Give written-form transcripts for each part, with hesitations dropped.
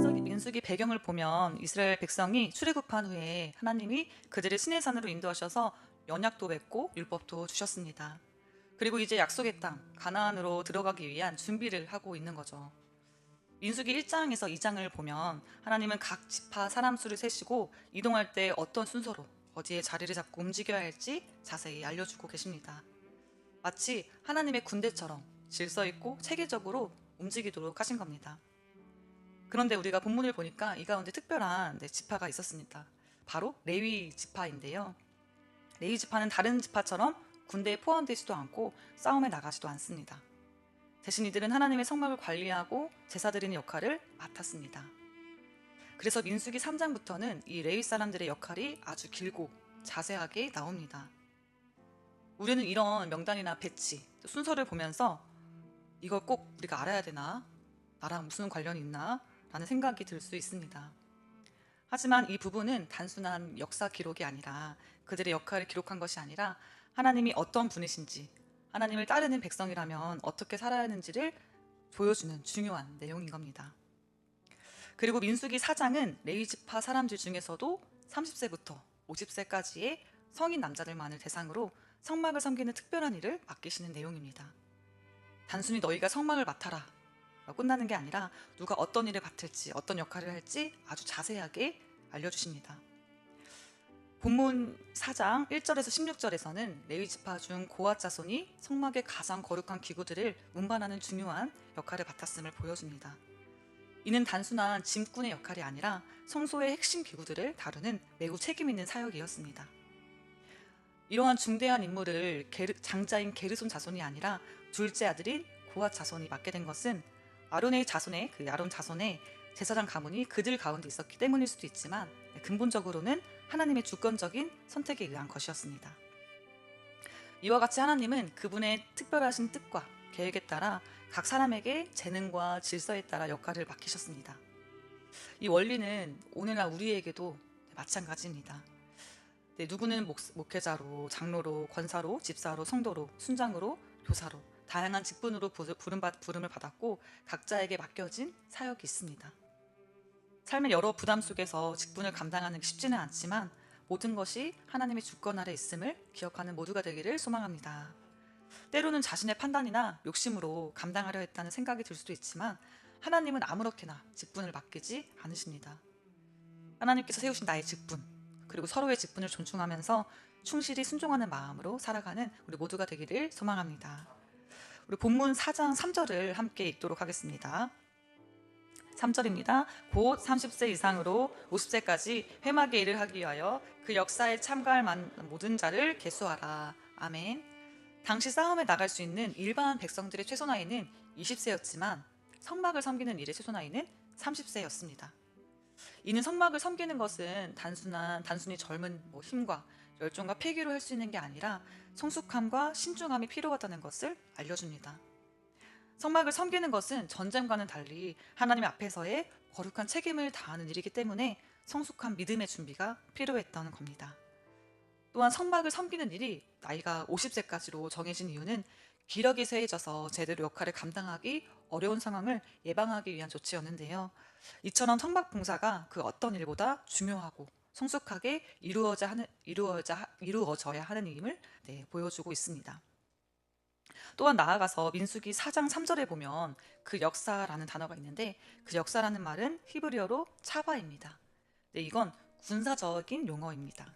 민수기 배경을 보면 이스라엘 백성이 출애굽한 후에 하나님이 그들을 시내산으로 인도하셔서 언약도 맺고 율법도 주셨습니다. 그리고 이제 약속의 땅 가나안으로 들어가기 위한 준비를 하고 있는 거죠. 민수기 1장에서 2장을 보면 하나님은 각 지파 사람 수를 세시고 이동할 때 어떤 순서로 어디에 자리를 잡고 움직여야 할지 자세히 알려주고 계십니다. 마치 하나님의 군대처럼 질서 있고 체계적으로 움직이도록 하신 겁니다. 그런데 우리가 본문을 보니까 이 가운데 특별한 지파가 있었습니다. 바로 레위 지파인데요. 레위 지파는 다른 지파처럼 군대에 포함되지도 않고 싸움에 나가지도 않습니다. 대신 이들은 하나님의 성막을 관리하고 제사 드리는 역할을 맡았습니다. 그래서 민수기 3장부터는 이 레위 사람들의 역할이 아주 길고 자세하게 나옵니다. 우리는 이런 명단이나 배치, 순서를 보면서 이걸 꼭 우리가 알아야 되나? 나랑 무슨 관련이 있나? 라는 생각이 들 수 있습니다. 하지만 이 부분은 단순한 역사 기록이 아니라 그들의 역할을 기록한 것이 아니라 하나님이 어떤 분이신지, 하나님을 따르는 백성이라면 어떻게 살아야 하는지를 보여주는 중요한 내용인 겁니다. 그리고 민수기 4장은 레위 지파 사람들 중에서도 30세부터 50세까지의 성인 남자들만을 대상으로 성막을 섬기는 특별한 일을 맡기시는 내용입니다. 단순히 너희가 성막을 맡아라 끝나는 게 아니라 누가 어떤 일을 맡을지 어떤 역할을 할지 아주 자세하게 알려주십니다. 본문 4장 1절에서 16절에서는 레위 지파 중 고앗 자손이 성막의 가장 거룩한 기구들을 운반하는 중요한 역할을 맡았음을 보여줍니다. 이는 단순한 짐꾼의 역할이 아니라 성소의 핵심 기구들을 다루는 매우 책임 있는 사역이었습니다. 이러한 중대한 임무를 장자인 게르손 자손이 아니라 둘째 아들인 고앗 자손이 맡게 된 것은 아론의 자손의 아론 자손의 제사장 가문이 그들 가운데 있었기 때문일 수도 있지만 근본적으로는 하나님의 주권적인 선택에 의한 것이었습니다. 이와 같이 하나님은 그분의 특별하신 뜻과 계획에 따라 각 사람에게 재능과 질서에 따라 역할을 맡기셨습니다. 이 원리는 오늘날 우리에게도 마찬가지입니다. 누구는 목회자로, 장로로, 권사로, 집사로, 성도로, 순장으로, 교사로 다양한 직분으로 부름을 받았고 각자에게 맡겨진 사역이 있습니다. 삶의 여러 부담 속에서 직분을 감당하는 게 쉽지는 않지만 모든 것이 하나님의 주권 아래 있음을 기억하는 모두가 되기를 소망합니다. 때로는 자신의 판단이나 욕심으로 감당하려 했다는 생각이 들 수도 있지만 하나님은 아무렇게나 직분을 맡기지 않으십니다. 하나님께서 세우신 나의 직분, 그리고 서로의 직분을 존중하면서 충실히 순종하는 마음으로 살아가는 우리 모두가 되기를 소망합니다. 우리 본문 4장 3절을 함께 읽도록 하겠습니다. 3절입니다. 곧 30세 이상으로 50세까지 회막의 일을 하기 위하여 그 역사에 참가할 모든 자를 계수하라. 아멘. 당시 싸움에 나갈 수 있는 일반 백성들의 최소 나이는 20세였지만 성막을 섬기는 일의 최소 나이는 30세였습니다. 이는 성막을 섬기는 것은 단순히 젊은 힘과 열정과 패기로 할 수 있는 게 아니라 성숙함과 신중함이 필요하다는 것을 알려줍니다. 성막을 섬기는 것은 전쟁과는 달리 하나님 앞에서의 거룩한 책임을 다하는 일이기 때문에 성숙한 믿음의 준비가 필요했다는 겁니다. 또한 성막을 섬기는 일이 나이가 50세까지로 정해진 이유는 기력이 쇠해져서 제대로 역할을 감당하기 어려운 상황을 예방하기 위한 조치였는데요. 이처럼 성막 봉사가 그 어떤 일보다 중요하고 성숙하게 이루어져야 하는 일임을 보여주고 있습니다. 또한 나아가서 민수기 4장 3절에 보면 그 역사라는 단어가 있는데 그 역사라는 말은 히브리어로 차바입니다. 이건 군사적인 용어입니다.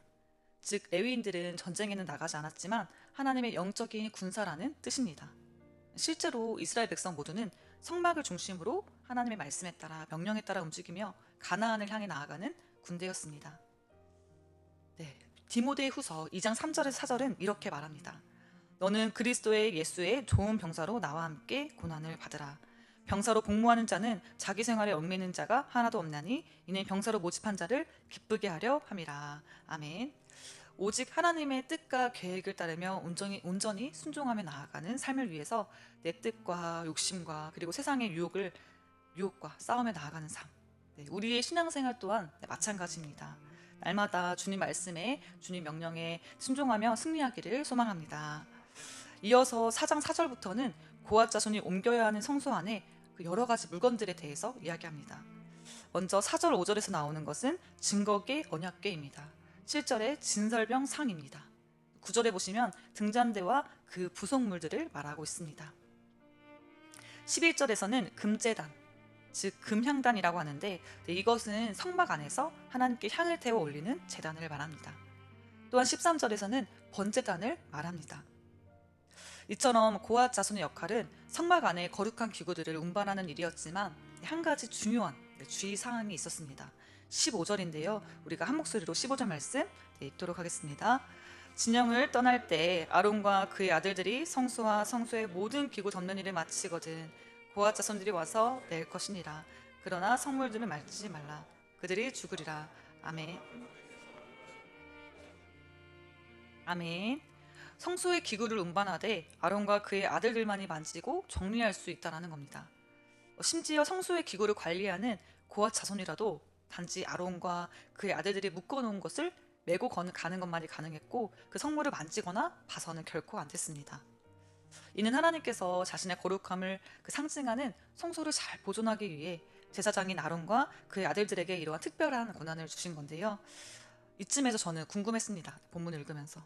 즉 레위인들은 전쟁에는 나가지 않았지만 하나님의 영적인 군사라는 뜻입니다. 실제로 이스라엘 백성 모두는 성막을 중심으로 하나님의 말씀에 따라 명령에 따라 움직이며 가나안을 향해 나아가는 군대였습니다. 디모데 후서 2장 3절에서 4절은 이렇게 말합니다. 너는 그리스도의 예수의 좋은 병사로 나와 함께 고난을 받으라. 병사로 복무하는 자는 자기 생활에 얽매이는 자가 하나도 없나니 이는 병사로 모집한 자를 기쁘게 하려 함이라. 아멘. 오직 하나님의 뜻과 계획을 따르며 온전히 순종하며 나아가는 삶을 위해서 내 뜻과 욕심과 그리고 세상의 유혹과 싸움에 나아가는 삶. 우리의 신앙생활 또한 마찬가지입니다. 날마다 주님 말씀에 주님 명령에 순종하며 승리하기를 소망합니다. 이어서 4장 4절부터는 고앗 자손이 옮겨야 하는 성소 안에 그 여러 가지 물건들에 대해서 이야기합니다. 먼저 4절 5절에서 나오는 것은 증거계 언약궤입니다. 7절에 진설병 상입니다. 9절에 보시면 등잔대와 그 부속물들을 말하고 있습니다. 11절에서는 금제단, 즉 금향단이라고 하는데 이것은 성막 안에서 하나님께 향을 태워 올리는 제단을 말합니다. 또한 13절에서는 번제단을 말합니다. 이처럼 고앗 자손의 역할은 성막 안에 거룩한 기구들을 운반하는 일이었지만 한 가지 중요한 주의사항이 있었습니다. 15절인데요. 우리가 한 목소리로 15절 말씀 읽도록 하겠습니다. 진영을 떠날 때 아론과 그의 아들들이 성소와 성소의 모든 기구 덮는 일을 마치거든 고앗 자손들이 와서 낼 것이니라. 그러나 성물들을 만지지 말라. 그들이 죽으리라. 아멘. 아멘. 성소의 기구를 운반하되 아론과 그의 아들들만이 만지고 정리할 수 있다는 겁니다. 심지어 성소의 기구를 관리하는 고앗 자손이라도 단지 아론과 그의 아들들이 묶어놓은 것을 메고 가는 것만이 가능했고 그 성물을 만지거나 봐서는 결코 안 됐습니다. 이는 하나님께서 자신의 거룩함을 상징하는 성소를 잘 보존하기 위해 제사장인 아론과 그의 아들들에게 이러한 특별한 권한을 주신 건데요. 이쯤에서 저는 궁금했습니다. 본문을 읽으면서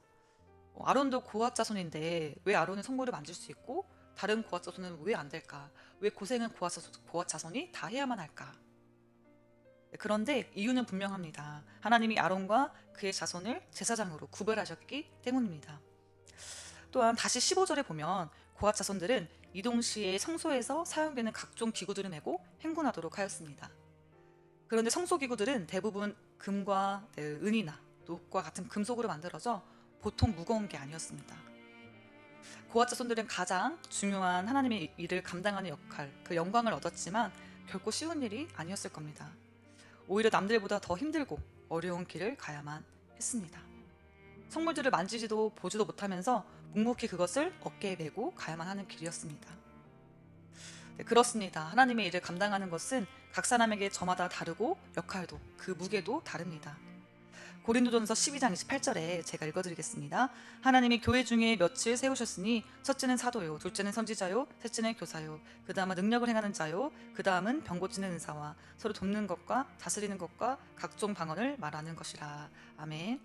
아론도 고앗 자손인데 왜 아론은 성물을 만질 수 있고 다른 고앗 자손은 왜 안 될까? 왜 고생은 고앗 자손이 다 해야만 할까? 그런데 이유는 분명합니다. 하나님이 아론과 그의 자손을 제사장으로 구별하셨기 때문입니다. 또한 다시 15절에 보면 고앗 자손들은 이동 시에 성소에서 사용되는 각종 기구들을 메고 행군하도록 하였습니다. 그런데 성소 기구들은 대부분 금과 은이나 녹과 같은 금속으로 만들어져 보통 무거운 게 아니었습니다. 고앗 자손들은 가장 중요한 하나님의 일을 감당하는 역할, 그 영광을 얻었지만 결코 쉬운 일이 아니었을 겁니다. 오히려 남들보다 더 힘들고 어려운 길을 가야만 했습니다. 성물들을 만지지도 보지도 못하면서 묵묵히 그것을 어깨에 메고 가야만 하는 길이었습니다. 네, 그렇습니다. 하나님의 일을 감당하는 것은 각 사람에게 저마다 다르고 역할도 그 무게도 다릅니다. 고린도전서 12장 28절에 제가 읽어드리겠습니다. 하나님이 교회 중에 몇을 세우셨으니 첫째는 사도요, 둘째는 선지자요, 셋째는 교사요, 그 다음은 능력을 행하는 자요, 그 다음은 병 고치는 은사와 서로 돕는 것과 다스리는 것과 각종 방언을 말하는 것이라. 아멘.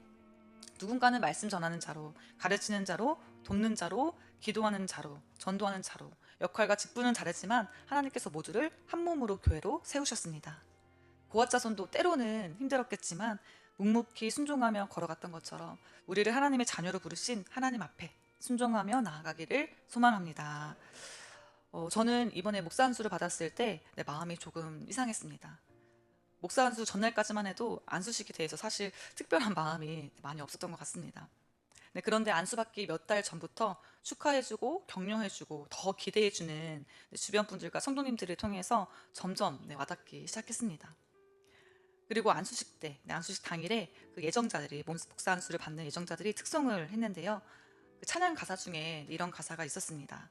누군가는 말씀 전하는 자로, 가르치는 자로, 돕는 자로, 기도하는 자로, 전도하는 자로 역할과 직분은 다르지만 하나님께서 모두를 한 몸으로 교회로 세우셨습니다. 고앗 자손도 때로는 힘들었겠지만 묵묵히 순종하며 걸어갔던 것처럼 우리를 하나님의 자녀로 부르신 하나님 앞에 순종하며 나아가기를 소망합니다. 저는 이번에 목사 안수를 받았을 때 내 마음이 조금 이상했습니다. 목사 안수 전날까지만 해도 안수식에 대해서 사실 특별한 마음이 많이 없었던 것 같습니다. 네, 그런데 안수받기 몇 달 전부터 축하해주고 격려해주고 더 기대해주는 주변 분들과 성도님들을 통해서 점점 와닿기 시작했습니다. 그리고 안수식 때, 안수식 당일에 그 예정자들이 목사 안수를 받는 예정자들이 특송을 했는데요. 그 찬양 가사 중에 이런 가사가 있었습니다.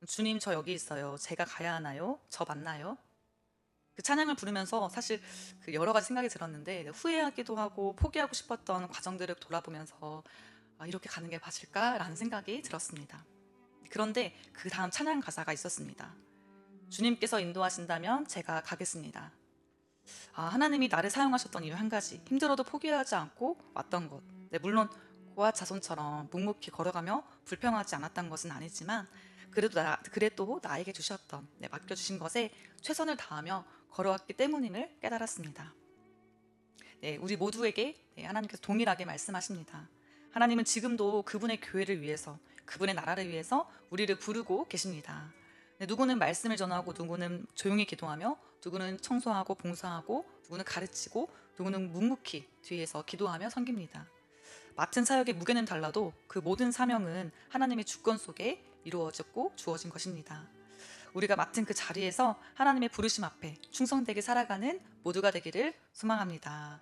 주님 저 여기 있어요. 제가 가야 하나요? 저 맞나요? 그 찬양을 부르면서 사실 그 여러 가지 생각이 들었는데 후회하기도 하고 포기하고 싶었던 과정들을 돌아보면서 이렇게 가는 게 맞을까라는 생각이 들었습니다. 그런데 그 다음 찬양 가사가 있었습니다. 주님께서 인도하신다면 제가 가겠습니다. 하나님이 나를 사용하셨던 이유 한 가지, 힘들어도 포기하지 않고 왔던 것. 네, 물론 고앗 자손처럼 묵묵히 걸어가며 불평하지 않았던 것은 아니지만 그래도 나에게 주셨던, 맡겨주신 것에 최선을 다하며 걸어왔기 때문임을 깨달았습니다. 네, 우리 모두에게 하나님께서 동일하게 말씀하십니다. 하나님은 지금도 그분의 교회를 위해서, 그분의 나라를 위해서 우리를 부르고 계십니다. 네, 누구는 말씀을 전하고, 누구는 조용히 기도하며, 누구는 청소하고 봉사하고, 누구는 가르치고, 누구는 묵묵히 뒤에서 기도하며 섬깁니다. 맡은 사역의 무게는 달라도 그 모든 사명은 하나님의 주권 속에 이루어졌고 주어진 것입니다. 우리가 맡은 그 자리에서 하나님의 부르심 앞에 충성되게 살아가는 모두가 되기를 소망합니다.